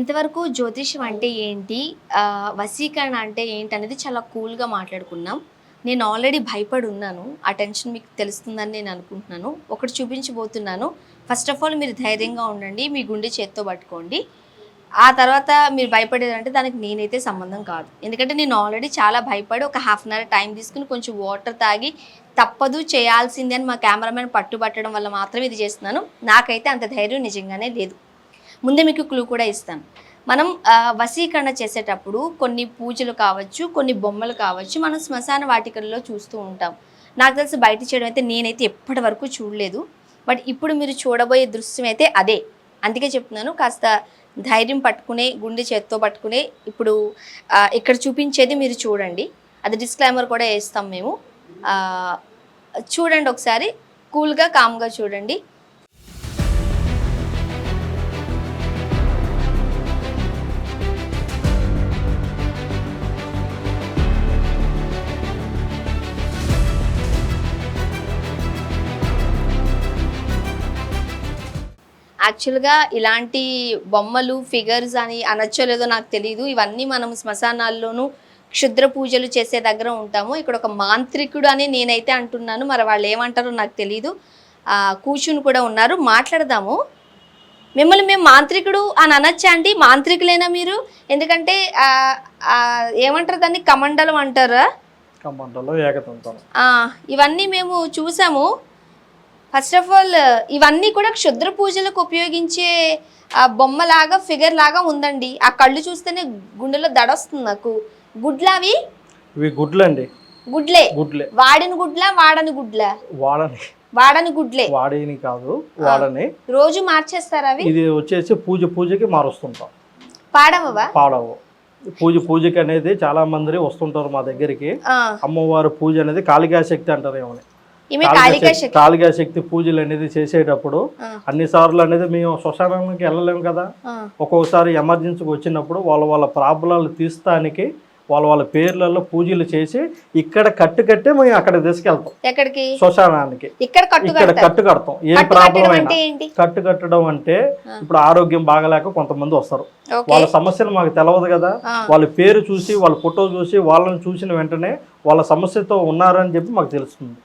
ఇంతవరకు జ్యోతిష్యం అంటే ఏంటి? వశీకరణ అంటే ఏంటి అనేది చాలా కూల్‌గా మాట్లాడుకున్నాం. నేను ఆల్రెడీ భయపడి ఉన్నాను. ఆ టెన్షన్ మీకు తెలుస్తుందని నేను అనుకుంటున్నాను. ఒకటి చూపించబోతున్నాను. ఫస్ట్ ఆఫ్ ఆల్ మీరు ధైర్యంగా ఉండండి. మీ గుండె చేత్తో పట్టుకోండి. ఆ తర్వాత మీరు భయపడేదంటే దానికి నేనైతే సంబంధం కాదు. ఎందుకంటే నేను ఆల్రెడీ చాలా భయపడి ఒక హాఫ్ అన్ అవర్ టైం తీసుకొని కొంచెం వాటర్ తాగి తప్పదు చేయాల్సిందే అని మా కెమెరామెన్ పట్టుబట్టడం వల్ల మాత్రమే ఇది చేస్తున్నాను. నాకైతే అంత ధైర్యం నిజంగానే లేదు. ముందే మీకు క్లూ కూడా ఇస్తాను. మనం వశీకరణ చేసేటప్పుడు కొన్ని పూజలు కావచ్చు, కొన్ని బొమ్మలు కావచ్చు, మనం శ్మశాన వాటికల్లో చూస్తూ ఉంటాం. నాకు తెలిసి బయట చేయడం అయితే నేనైతే ఎప్పటి వరకు చూడలేదు. బట్ ఇప్పుడు మీరు చూడబోయే దృశ్యం అయితే అదే. అందుకే చెప్తున్నాను, కాస్త ధైర్యం పట్టుకునే, గుండె చేత్తో పట్టుకునే ఇప్పుడు ఇక్కడ చూపించేది మీరు చూడండి. అది డిస్క్లైమర్ కూడా వేస్తాం మేము. చూడండి ఒకసారి, కూల్గా కామ్గా చూడండి. యాక్చువల్గా ఇలాంటి బొమ్మలు ఫిగర్స్ అని అనొచ్చలేదో నాకు తెలియదు. ఇవన్నీ మనం శ్మశానాల్లోనూ క్షుద్ర పూజలు చేసే దగ్గర ఉంటాము. ఇక్కడ ఒక మాంత్రికుడు అని నేనైతే అంటున్నాను. మరి వాళ్ళు ఏమంటారో నాకు తెలీదు. కూర్చుని కూడా ఉన్నారు, మాట్లాడదాము. మిమ్మల్ని మేము మాంత్రికుడు అని అనొచ్చా అండి? మాంత్రికులేనా మీరు? ఎందుకంటే ఏమంటారు దాన్ని, కమండలం అంటారా? ఇవన్నీ మేము చూసాము. ఫస్ట్ ఆఫ్ ఆల్ ఇవన్నీ కూడా క్షుద్ర పూజలకు ఉపయోగించే బొమ్మలాగా, ఫిగర్ లాగా ఉందండి. ఆ కళ్ళు చూస్తేనే గుండెలో దడొస్తుంది నాకు. గుడ్లావి? ఇవి గుడ్లండి. గుడ్లే? వాడిన గుడ్లా, వాడని గుడ్లా? వాడని గుడ్లే. వాడిని కాదు, వాడని. రోజు మార్చేస్తారా అవి? ఇది వచ్చేసి పూజకి మారుస్తుంటాం. పాడవు. పూజకి అనేది చాలా మంది వస్తుంటారు మా దగ్గరికి. అమ్మవారి పూజ అనేది కాళికా శక్తి అంటారు. ఏమని కాళికా శక్తి పూజలు అనేది చేసేటప్పుడు అన్ని సార్లు అనేది మేము శ్మశానానికి వెళ్ళలేము కదా. ఒక్కొక్కసారి ఎమర్జెన్సీకి వచ్చినప్పుడు వాళ్ళ ప్రాబ్లాలు తీస్తానికి వాళ్ళ పేర్లలో పూజలు చేసి ఇక్కడ కట్టే మేము అక్కడ తీసుకెళ్తాం. ఎక్కడికి? శ్మశానానికి. ఇక్కడ కట్టు కడతాం. ఏ ప్రాబ్లం అయినా కట్టు కట్టడం అంటే, ఇప్పుడు ఆరోగ్యం బాగలేక కొంతమంది వస్తారు. వాళ్ళ సమస్యలు మాకు తెలియదు కదా. వాళ్ళ పేరు చూసి, వాళ్ళ ఫోటో చూసి, వాళ్ళని చూసిన వెంటనే వాళ్ళ సమస్యతో ఉన్నారని చెప్పి మాకు తెలుస్తుంది.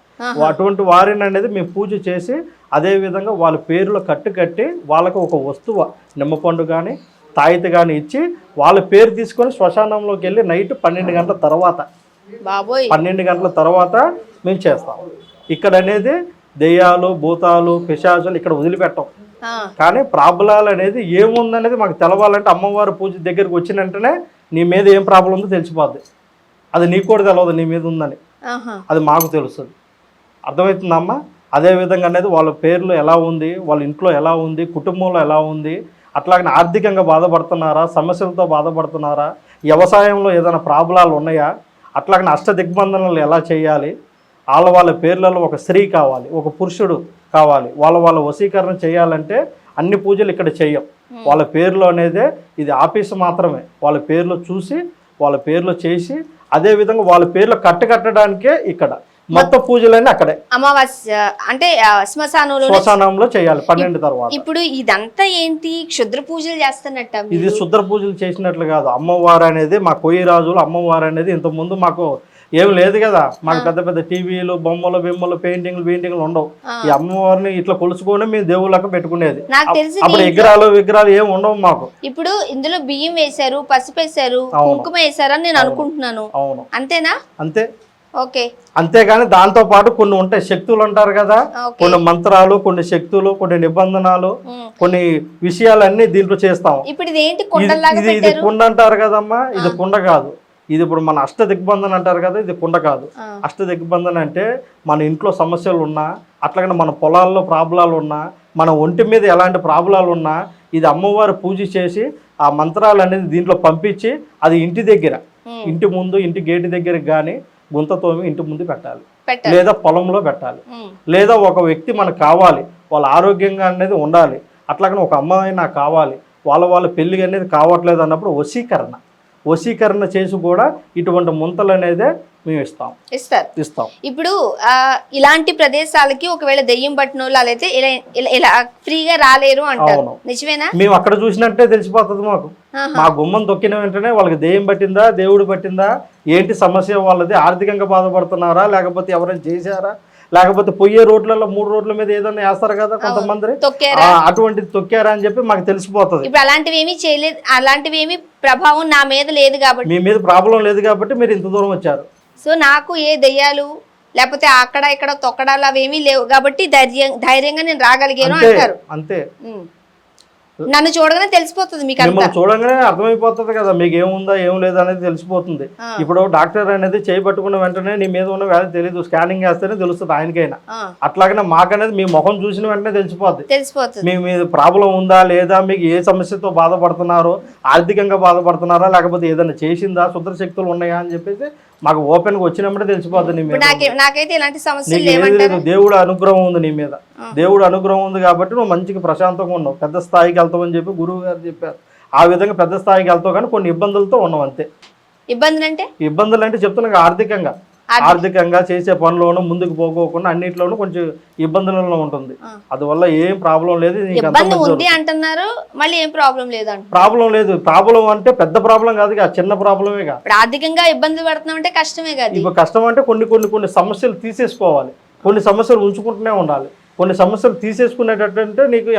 అటువంటి వారిని అనేది మేము పూజ చేసి, అదే విధంగా వాళ్ళ పేరులో కట్టి వాళ్ళకు ఒక వస్తువు, నిమ్మపండు కానీ తాయిత కానీ ఇచ్చి వాళ్ళ పేరు తీసుకొని శ్మశానంలోకి వెళ్ళి నైట్ 12 గంటల తర్వాత 12 గంటల తర్వాత మేము చేస్తాం. ఇక్కడ అనేది దెయ్యాలు, భూతాలు, పిశాచాలు ఇక్కడ వదిలిపెట్టాం. కానీ ప్రాబ్లాలు అనేది ఏముందనేది మాకు తెలవాలంటే అమ్మవారి పూజ దగ్గరికి వచ్చిన వెంటనే నీ మీద ఏం ప్రాబ్లం ఉందో తెలిసిపోద్ది. అది నీకు కూడా తెలియదు నీ మీద ఉందని, అది మాకు తెలుస్తుంది. అర్థమవుతుందమ్మా? అదేవిధంగా అనేది వాళ్ళ పేర్లు ఎలా ఉంది, వాళ్ళ ఇంట్లో ఎలా ఉంది, కుటుంబంలో ఎలా ఉంది, అట్లాగనే ఆర్థికంగా బాధపడుతున్నారా, సమస్యలతో బాధపడుతున్నారా, వ్యవసాయంలో ఏదైనా ప్రాబ్లాలు ఉన్నాయా, అట్లాగనే అష్టదిగ్బంధనలు ఎలా చేయాలి, వాళ్ళ పేర్లలో ఒక స్త్రీ కావాలి, ఒక పురుషుడు కావాలి, వాళ్ళ వశీకరణ చేయాలంటే అన్ని పూజలు ఇక్కడ చెయ్యం. వాళ్ళ పేర్లు అనేదే ఇది ఆఫీసు మాత్రమే. వాళ్ళ పేర్లు చూసి వాళ్ళ పేర్లు చేసి, అదేవిధంగా వాళ్ళ పేర్లు కట్టడానికే ఇక్కడ మొత్తం పూజలన్నీ అక్కడే అమావాస్య అంటే శ్మశానంలో చేయాలి 12 తర్వాత. ఇప్పుడు ఇదంతా ఏంటి, క్షుద్ర పూజలు చేస్తున్నట్ట? ఇది శుద్ర పూజలు చేసినట్లు కాదు. అమ్మవారు అనేది మా కొయ్యి రాజులు, అమ్మవారు అనేది ఇంత ముందు మాకు ఏం లేదు కదా. మాకు పెద్ద పెద్ద టీవీలు, బొమ్మలు, పెయింటింగ్లు ఉండవు. ఈ అమ్మవారిని ఇట్లా కొలుసుకొని మేము దేవుళ్ళక పెట్టుకునేది. అప్పుడు విగ్రహాలు ఏం ఉండవు మాకు. ఇప్పుడు ఇందులో బియ్యం వేశారు, పసుపు వేశారు, కుంకుమ వేశారు అని నేను అనుకుంటున్నాను. అవును, అంతేనా? అంతే. ఓకే. అంతేగాని దాంతో పాటు కొన్ని ఉంటాయి, శక్తులు అంటారు కదా, కొన్ని మంత్రాలు, కొన్ని శక్తులు, కొన్ని నిబంధనలు, కొన్ని విషయాలన్నీ దీంట్లో చేస్తాం. ఇది కుండ అంటారు కదమ్మా, ఇది కుండ కాదు. ఇది ఇప్పుడు మన అష్టదిగ్బంధన అంటారు కదా, ఇది కుండ కాదు. అష్టదిగ్బంధన అంటే మన ఇంట్లో సమస్యలు ఉన్నా, అట్లాగనే మన పొలాల్లో ప్రాబ్లాలు ఉన్నా, మన ఒంటి మీద ఎలాంటి ప్రాబ్లాలు ఉన్నా, ఇది అమ్మవారు పూజ చేసి ఆ మంత్రాలు అనేది దీంట్లో పంపించి, అది ఇంటి దగ్గర, ఇంటి ముందు, ఇంటి గేటు దగ్గరికి కానీ గుంతతోమి ఇంటి ముందు పెట్టాలి, లేదా పొలంలో పెట్టాలి. లేదా ఒక వ్యక్తి మనకు కావాలి, వాళ్ళ ఆరోగ్యంగా అనేది ఉండాలి, అట్లాగనే ఒక అమ్మాయి నాకు కావాలి, వాళ్ళ పెళ్లి అనేది కావట్లేదు అన్నప్పుడు వశీకరణ వశీకరణ చేసి కూడా ఇటువంటి ముంతలు అనేదే మేము ఇస్తాం. ఇప్పుడు ఇలాంటి ప్రదేశాలకి ఒకవేళ దెయ్యం పట్టిన వాళ్ళు అయితే ఇలా ఫ్రీగా రాలేరు అంటారు, నిజమేనా? మేము అక్కడ చూసినట్టే తెలిసిపోతుంది మాకు. మా గుమ్మం తొక్కిన వెంటనే వాళ్ళకి దెయ్యం పట్టిందా, దేవుడు పట్టిందా, ఏంటి సమస్య వాళ్ళది, ఆర్థికంగా బాధపడుతున్నారా, లేకపోతే ఎవరైనా చేశారా, లేకపోతే పొయ్యే రోడ్లలో 3 రోడ్ల మీద ఏదైనా వేస్తారు కదా కొంతమంది, అటువంటిది తొక్కారా అని చెప్పి మాకు తెలిసిపోతుంది. ఇప్పుడు అలాంటివి ఏమీ చేయలేదు, అలాంటివి ఏమీ ప్రభావం నా మీద లేదు కాబట్టి, మీ మీద ప్రాబ్లం లేదు కాబట్టి మీరు ఇంత దూరం వచ్చారు. సో నాకు ఏ దెయ్యాలు లేకపోతే అక్కడ ఇక్కడ తొక్కడాలు అవేమీ లేవు కాబట్టి ధైర్యంగా నేను రాగలిగాను అంటారు. అంతే, నన్ను చూడగానే తెలిసిపోతుంది, మీకు చూడగానే అర్థమైపోతుంది కదా మీకు ఏముందా ఏం లేదా అనేది తెలిసిపోతుంది. ఇప్పుడు డాక్టర్ అనేది చేయబట్టుకున్న వెంటనే నీ మీద ఉన్న వ్యాధి తెలియదు, స్కానింగ్ వేస్తేనే తెలుస్తుంది ఆయనకైనా. అట్లాగనే మాకనేది మీ ముఖం చూసిన వెంటనే తెలిసిపోతుంది మీ మీద ప్రాబ్లం ఉందా లేదా, మీకు ఏ సమస్యతో బాధపడుతున్నారో, ఆర్థికంగా బాధపడుతున్నారా, లేకపోతే ఏదైనా చేసిందా, శుద్ర శక్తులు ఉన్నాయా అని చెప్పేసి మాకు ఓపెన్ గా వచ్చినప్పుడే తెలిసిపోతుంది. నాకైతే ఇలాంటి సమస్యలు లేదు, దేవుడు అనుగ్రహం ఉంది నీ మీద, దేవుడు అనుగ్రహం ఉంది కాబట్టి నువ్వు మంచిగా ప్రశాంతంగా ఉన్నావు, పెద్ద స్థాయికి వెళ్తావు అని చెప్పి గురువు గారు చెప్పారు. ఆ విధంగా పెద్ద స్థాయికి వెళ్తావు, కానీ కొన్ని ఇబ్బందులతో ఉన్నావు అంతే. ఇబ్బందులు అంటే చెప్తున్నా ఆర్థికంగా చేసే పనుల్లోనూ ముందుకు పోకోకుండా అన్నిట్లోనూ కొంచెం ఇబ్బందులలో ఉంటుంది. అందువల్ల ఏం ప్రాబ్లం లేదు. అంటున్నారు మళ్ళీ ఏం ప్రాబ్లం లేదు. ప్రాబ్లం అంటే పెద్ద ప్రాబ్లం కాదు, చిన్న ప్రాబ్లమే కాదు. ఆర్థికంగా ఇబ్బంది పడుతున్నాం అంటే కష్టమే కాదు. ఇప్పుడు కష్టం అంటే కొన్ని సమస్యలు తీసేసుకోవాలి, కొన్ని సమస్యలు ఉంచుకుంటూనే ఉండాలి. కొన్ని సమస్యలు తీసేసుకునేటట్టు నీకు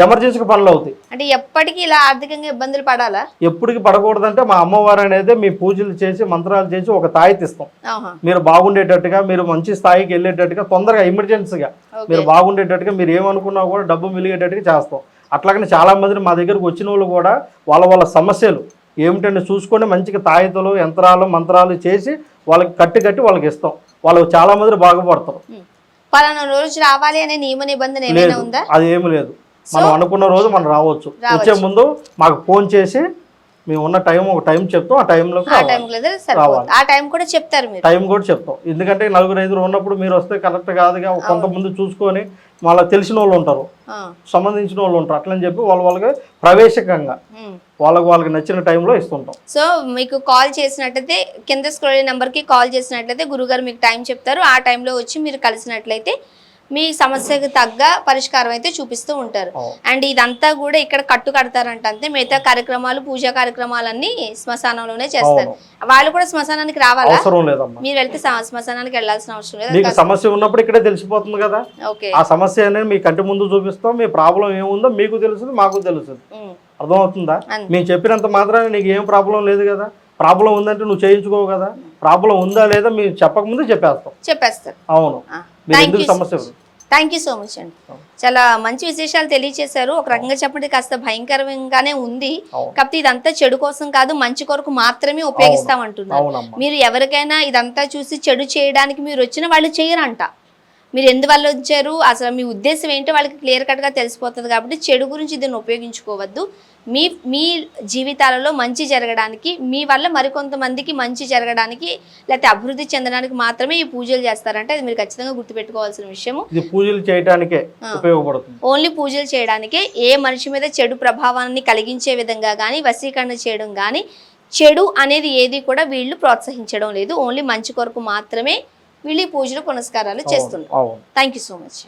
ఎమర్జెన్సీకి పనులు అవుతాయి. అంటే ఎప్పటికీ ఇలా ఆర్థికంగా ఇబ్బందులు పడాలా? ఎప్పటికి పడకూడదంటే మా అమ్మవారు అనేది మీ పూజలు చేసి మంత్రాలు చేసి ఒక తాయితీ ఇస్తాం. మీరు బాగుండేటట్టుగా, మీరు మంచి స్థాయికి వెళ్ళేటట్టుగా, తొందరగా ఎమర్జెన్సీగా మీరు బాగుండేటట్టుగా, మీరు ఏమనుకున్నా కూడా డబ్బు మిలిగేటట్టుగా చేస్తాం. అట్లాగనే చాలా మందిని మా దగ్గరకు వచ్చిన వాళ్ళు కూడా వాళ్ళ సమస్యలు ఏమిటంటే చూసుకొని మంచిగా తాయితలు, యంత్రాలు, మంత్రాలు చేసి వాళ్ళకి కట్టి వాళ్ళకి ఇస్తాం. వాళ్ళు చాలా మంది బాగుపడతారు. పలానా రోజు రావాలి అనే నియమ నిబంధన ఏమైనా ఉందా? అది ఏమి లేదు. మనం అనుకున్న రోజు మనం రావచ్చు. వచ్చే ముందు మాకు ఫోన్ చేసి మేము ఉన్న ఒక టైం చెప్తాం, ఆ టైంలో ఆ టైం కూడా చెప్తారు. టైం కూడా చెప్తాం. ఎందుకంటే 4-5 ఉన్నప్పుడు మీరు వస్తే కరెక్ట్ కాదుగా. కొంతమంది చూసుకొని మళ్ళీ తెలిసిన వాళ్ళు ఉంటారు, సంబంధించిన వాళ్ళు ఉంటారు, అట్లని చెప్పి వాళ్ళకి ప్రవేశకంగా వాళ్ళకి నచ్చిన టైంలో ఇస్తుంటాం. సో మీకు కాల్ చేసినట్లయితే కింద స్క్రోల్ నెంబర్కి కాల్ చేసినట్లయితే గురుగారు మీకు టైం చెప్తారు. ఆ టైంలో వచ్చి మీరు కలిసినట్లయితే మీ సమస్యకు తగ్గ పరిష్కారం అయితే చూపిస్తూ ఉంటారు. అండ్ ఇదంతా కూడా ఇక్కడ కడతారంట అంతే. మిగతా కార్యక్రమాలు, పూజా కార్యక్రమాలన్నీ శ్మశానంలోనే చేస్తారు. వాళ్ళు కూడా శ్మశానానికి రావాలా? మీరు వెళ్తే శ్మశానానికి వెళ్ళాల్సిన అవసరం లేదు. మీకు సమస్య ఉన్నప్పుడు ఇక్కడే తెలిసిపోతుంది కదా. ఆ సమస్య అనేది మీ కంటి ముందు చూపిస్తాం. మీ ప్రాబ్లం ఏముందో మీకు తెలుస్తుంది, మాకు తెలుస్తుంది. అర్థమవుతుందా? మేము చెప్పినంత మాత్రాన నీకు ఏం ప్రాబ్లం లేదు కదా. ప్రాబ్లం ఉందంటే నువ్వు చేయించుకోవు కదా. ప్రాబ్లం ఉందా లేదా మీరు చెప్పకముందు చెప్పేస్తారు. అవును, సమస్య. థ్యాంక్ యూ సో మచ్ అండి. చాలా మంచి విశేషాలు తెలియచేశారు. ఒక రకంగా చెప్పండి కాస్త భయంకరంగానే ఉంది, కాకపోతే ఇదంతా చెడు కోసం కాదు, మంచి కొరకు మాత్రమే ఉపయోగిస్తామంటున్నారు. మీరు ఎవరికైనా ఇదంతా చూసి చెడు చేయడానికి మీరు వచ్చిన వాళ్ళు చేయరంట. మీరు ఎందువల్ల వచ్చారు, అసలు మీ ఉద్దేశం ఏంటో వాళ్ళకి క్లియర్ కట్గా తెలిసిపోతుంది. కాబట్టి చెడు గురించి దీన్ని ఉపయోగించుకోవద్దు. మీ జీవితాలలో మంచి జరగడానికి, మీ వల్ల మరికొంతమందికి మంచి జరగడానికి, లేకపోతే అభివృద్ధి చెందడానికి మాత్రమే ఈ పూజలు చేస్తారంటే అది మీరు ఖచ్చితంగా గుర్తుపెట్టుకోవాల్సిన విషయము. పూజలు చేయడానికే ఉపయోగపడుతుంది. ఓన్లీ పూజలు చేయడానికే. ఏ మనిషి మీద చెడు ప్రభావాన్ని కలిగించే విధంగా కానీ, వశీకరణ చేయడం కానీ, చెడు అనేది ఏది కూడా వీళ్ళు ప్రోత్సహించడం లేదు. ఓన్లీ మంచి కొరకు మాత్రమే వీళ్ళు పూజలు పునస్కారాలు చేస్తున్నారు. Thank you so much.